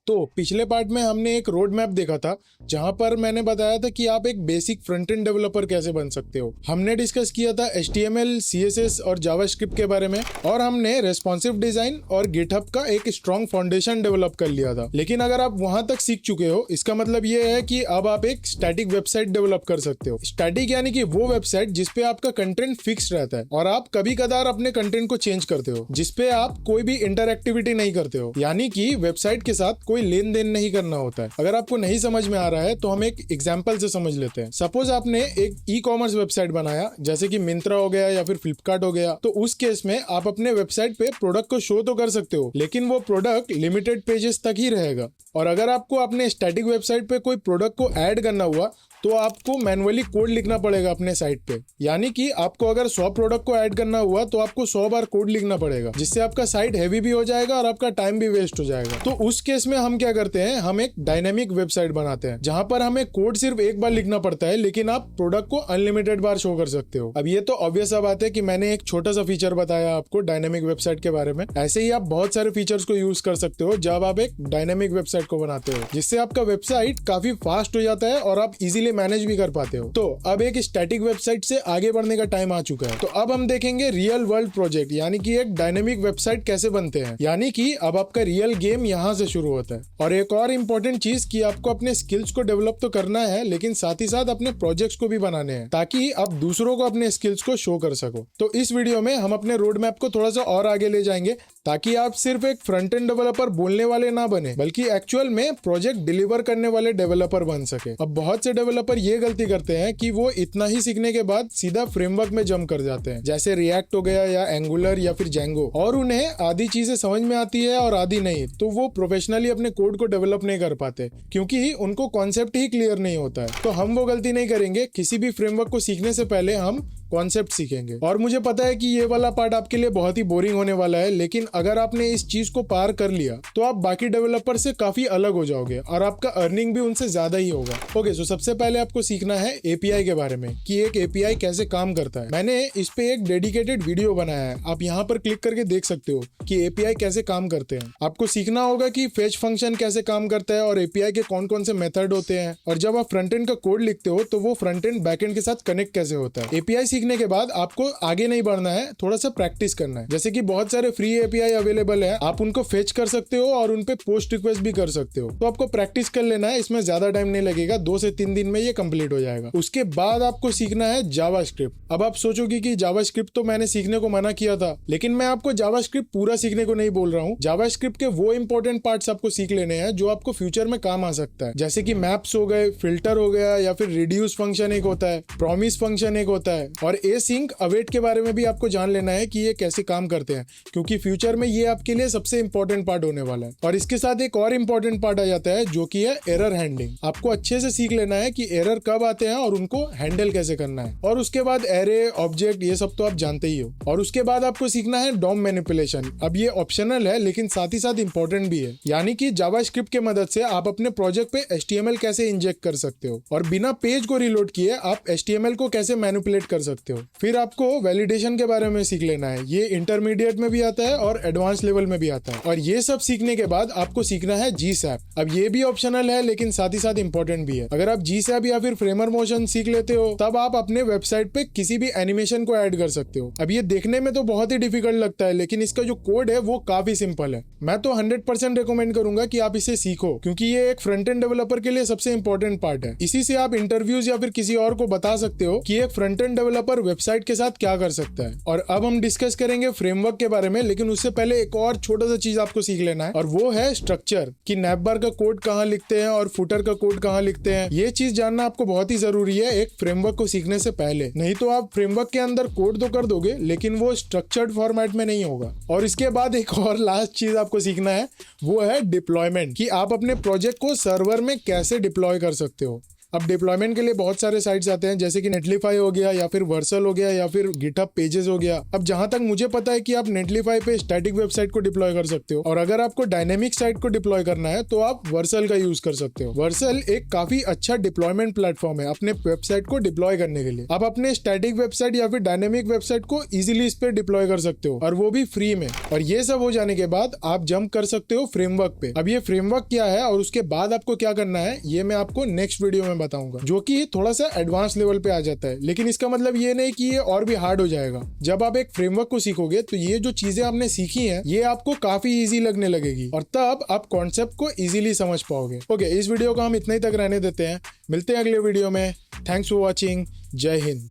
तो पिछले पार्ट में हमने एक रोड मैप देखा था जहां पर मैंने बताया था कि आप एक बेसिक फ्रंट एंड डेवलपर कैसे बन सकते हो। हमने डिस्कस किया था HTML, CSS और जावास्क्रिप्ट के बारे में, और हमने रेस्पॉन्सिव डिजाइन और गिटहब का एक स्ट्रॉन्ग फाउंडेशन डेवलप कर लिया था। लेकिन अगर आप वहां तक सीख चुके हो, इसका मतलब ये है कि अब आप एक स्टैटिक वेबसाइट डेवलप कर सकते हो। स्टैटिक यानी कि वो वेबसाइट जिसपे आपका कंटेंट फिक्स रहता है और आप कभी कदार अपने कंटेंट को चेंज करते हो, जिसपे आप कोई भी इंटरएक्टिविटी नहीं करते हो, यानी कि वेबसाइट के साथ कोई लेन देन नहीं करना होता है। अगर आपको नहीं समझ में आ रहा है तो हम एक एग्जांपल से समझ लेते हैं। सपोज आपने एक ई-कॉमर्स वेबसाइट बनाया, जैसे कि मिंत्रा हो गया या फिर फ्लिपकार्ट हो गया, तो उस केस में आप अपने वेबसाइट पे प्रोडक्ट को शो तो कर सकते हो, लेकिन वो प्रोडक्ट लिमिटेड पेजेस तक ही रहेगा। और अगर आपको अपने स्टैटिक वेबसाइट पे कोई प्रोडक्ट को ऐड करना हुआ तो आपको मैनुअली कोड लिखना पड़ेगा अपने साइट पे। यानी कि आपको अगर 100 प्रोडक्ट को ऐड करना हुआ तो आपको 100 बार कोड लिखना पड़ेगा, जिससे आपका साइट हैवी भी हो जाएगा और आपका टाइम भी वेस्ट हो जाएगा। तो उस केस में हम क्या करते हैं, हम एक डायनेमिक वेबसाइट बनाते हैं जहां पर हमें कोड सिर्फ एक बार लिखना पड़ता है, लेकिन आप प्रोडक्ट को अनलिमिटेड बार शो कर सकते हो। अब ये तो ऑब्वियस सा बात है कि मैंने एक छोटा सा फीचर बताया आपको डायनेमिक वेबसाइट के बारे में। ऐसे ही आप बहुत सारे फीचर्स को यूज कर सकते हो जब आप एक डायनेमिक वेबसाइट को बनाते हो, जिससे आपका वेबसाइट काफी फास्ट हो जाता है और आप इजीली मैनेज भी कर पाते हो। तो अब एक स्टैटिक वेबसाइट से आगे बढ़ने का टाइम आ चुका है। तो अब हम देखेंगे रियल वर्ल्ड प्रोजेक्ट, यानी कि एक डायनेमिक वेबसाइट कैसे बनते हैं। यानी कि अब आपका रियल गेम यहाँ से शुरू होता है। और एक और इम्पोर्टेंट चीज कि आपको अपने स्किल्स को डेवलप तो करना है, लेकिन साथ ही साथ अपने प्रोजेक्ट्स को भी बनाने हैं, ताकि आप दूसरों को अपने स्किल्स को शो कर सको। तो इस वीडियो में हम अपने रोड मैप को थोड़ा सा और आगे ले जाएंगे, ताकि आप सिर्फ एक फ्रंट एंड डेवलपर बोलने वाले ना बने, बल्कि एक्चुअल में प्रोजेक्ट डिलीवर करने वाले डेवलपर बन सके। अब बहुत से डेवलपर ये गलती करते हैं कि वो इतना ही सीखने के बाद सीधा फ्रेमवर्क में जंप कर जाते हैं, जैसे रिएक्ट हो गया या एंगुलर या फिर जेंगो, और उन्हें आधी चीजें समझ में आती है और आधी नहीं। तो वो प्रोफेशनली अपने कोड को डेवलप नहीं कर पाते, क्योंकि उनको कॉन्सेप्ट ही क्लियर नहीं होता है। तो हम वो गलती नहीं करेंगे। किसी भी फ्रेमवर्क को सीखने से पहले हम कॉन्सेप्ट सीखेंगे। और मुझे पता है कि ये वाला पार्ट आपके लिए बहुत ही बोरिंग होने वाला है, लेकिन अगर आपने इस चीज को पार कर लिया तो आप बाकी डेवलपर से काफी अलग हो जाओगे और आपका अर्निंग भी उनसे ज्यादा ही होगा। ओके, सो सबसे पहले आपको सीखना है एपीआई के बारे में, कि एक एपीआई कैसे काम करता है। मैंने इस पे एक डेडिकेटेड वीडियो बनाया है, आप यहाँ पर क्लिक करके देख सकते हो कि एपीआई कैसे काम करते हैं। आपको सीखना होगा कि फेच फंक्शन कैसे काम करता है और एपीआई के कौन कौन से मेथड होते हैं, और जब आप फ्रंट एंड का कोड लिखते हो तो वो फ्रंट एंड बैक एंड के साथ कनेक्ट कैसे होता है। एपीआई सीखने के बाद आपको आगे नहीं बढ़ना है, थोड़ा सा प्रैक्टिस करना है। जैसे कि बहुत सारे फ्री एपीआई अवेलेबल है, आप उनको फेच कर सकते हो और उनपे पोस्ट रिक्वेस्ट भी कर सकते हो। तो आपको प्रैक्टिस कर लेना है, इसमें ज्यादा टाइम नहीं लगेगा, 2 से 3 दिन में ये कंप्लीट हो जाएगा। उसके बाद आपको सीखना है जावास्क्रिप्ट। अब आप सोचोगे कि जावास्क्रिप्ट तो मैंने सीखने को मना किया था, लेकिन मैं आपको जावास्क्रिप्ट पूरा सीखने को नहीं बोल रहा हूँ। जावास्क्रिप्ट के वो इंपॉर्टेंट पार्ट्स आपको सीख लेने हैं जो आपको फ्यूचर में काम आ सकता है, जैसे कि मैप्स हो गए, फिल्टर हो गया, या फिर रिड्यूस फंक्शन एक होता है, प्रॉमिस फंक्शन एक होता है, और एसिंक अवेट के बारे में भी आपको जान लेना है कि ये कैसे काम करते हैं, क्योंकि फ्यूचर में ये आपके लिए सबसे इंपॉर्टेंट पार्ट होने वाला है। और इसके साथ एक और इंपॉर्टेंट पार्ट आ जाता है जो कि है एरर हैंडलिंग। आपको अच्छे से सीख लेना है कि एरर कब आते हैं और उनको हैंडल कैसे करना है। और उसके बाद एरे, ऑब्जेक्ट, ये सब तो आप जानते ही हो। और उसके बाद आपको सीखना है डॉम मैनिपुलेशन। अब ये ऑप्शनल है, लेकिन साथ ही साथ इंपॉर्टेंट भी है। यानी कि जावास्क्रिप्ट के मदद से आप अपने प्रोजेक्ट पे HTML कैसे इंजेक्ट कर सकते हो, और बिना पेज को रिलोड किए आप HTML को कैसे मैनिपुलेट कर सकते हो। फिर आपको वैलिडेशन के बारे में सीख लेना है, ये इंटरमीडिएट में भी आता है और एडवांस लेवल में भी आता है। और ये सब सीखने के बाद आपको सीखना है GSAP। अब ये भी ऑप्शनल है, लेकिन साथ ही साथ इंपॉर्टेंट भी है। अगर आप GSAP या फिर फ्रेमर मोशन सीख लेते हो, तब आप अपने वेबसाइट पे किसी भी एनिमेशन को ऐड कर सकते हो। अब ये देखने में तो बहुत ही डिफिकल्ट लगता है, लेकिन इसका जो कोड है वो काफी सिंपल है। मैं तो 100% रिकमेंड करूंगा कि आप इसे सीखो, क्योंकि ये एक फ्रंट एंड डेवलपर के लिए सबसे इंपॉर्टेंट पार्ट है। इसी से आप इंटरव्यूज या फिर किसी और को बता सकते हो कि एक फ्रंट एंड डेवलपर वेबसाइट के साथ क्या कर सकता है। और अब हम डिस्कस करेंगे फ्रेमवर्क के बारे में, लेकिन उससे पहले एक और छोटा सा चीज आपको सीख लेना है, और वो है स्ट्रक्चर, कि नैपबार का कोड कहाँ लिखते हैं और फुटर का कोड कहाँ लिखते हैं। ये चीज जानना आपको बहुत ही जरूरी है एक फ्रेमवर्क को सीखने से पहले। नहीं तो आप फ्रेमवर्क के अंदर कोड तो कर दोगे, लेकिन वो स्ट्रक्चर्ड फॉर्मेट में नहीं होगा। और इसके बाद एक और लास्ट चीज आपको सीखना है, वो है डिप्लॉयमेंट, कि आप अपने प्रोजेक्ट को सर्वर में कैसे डिप्लॉय कर सकते हो। अब डिप्लॉयमेंट के लिए बहुत सारे साइट्स आते हैं, जैसे कि नेटलीफाई हो गया या फिर वर्सल हो गया या फिर गिटहब पेजेस हो गया। अब जहां तक मुझे पता है कि आप नेटलीफाई पे स्टैटिक वेबसाइट को डिप्लॉय कर सकते हो, और अगर आपको डायनेमिक साइट को डिप्लॉय करना है तो आप वर्सल का यूज कर सकते हो। वर्सल एक काफी अच्छा डिप्लॉयमेंट प्लेटफॉर्म है अपने वेबसाइट को डिप्लॉय करने के लिए। आप अपने स्टैटिक वेबसाइट या फिर डायनेमिक वेबसाइट को इजीली इस पे डिप्लॉय कर सकते हो, और वो भी फ्री में। और ये सब हो जाने के बाद आप जंप कर सकते हो फ्रेमवर्क पे। अब ये फ्रेमवर्क क्या है और उसके बाद आपको क्या करना है, ये मैं आपको नेक्स्ट वीडियो में बताऊंगा, जो कि थोड़ा सा एडवांस लेवल पे आ जाता है। लेकिन इसका मतलब ये नहीं कि ये और भी हार्ड हो जाएगा। जब आप एक फ्रेमवर्क को सीखोगे तो ये जो चीजें आपने सीखी हैं ये आपको काफी इजी लगने लगेगी, और तब आप कॉन्सेप्ट को इजीली समझ पाओगे। ओके, इस वीडियो को हम इतना ही तक रहने देते हैं, मिलते हैं अगले वीडियो में। थैंक्स फॉर वॉचिंग, जय हिंद।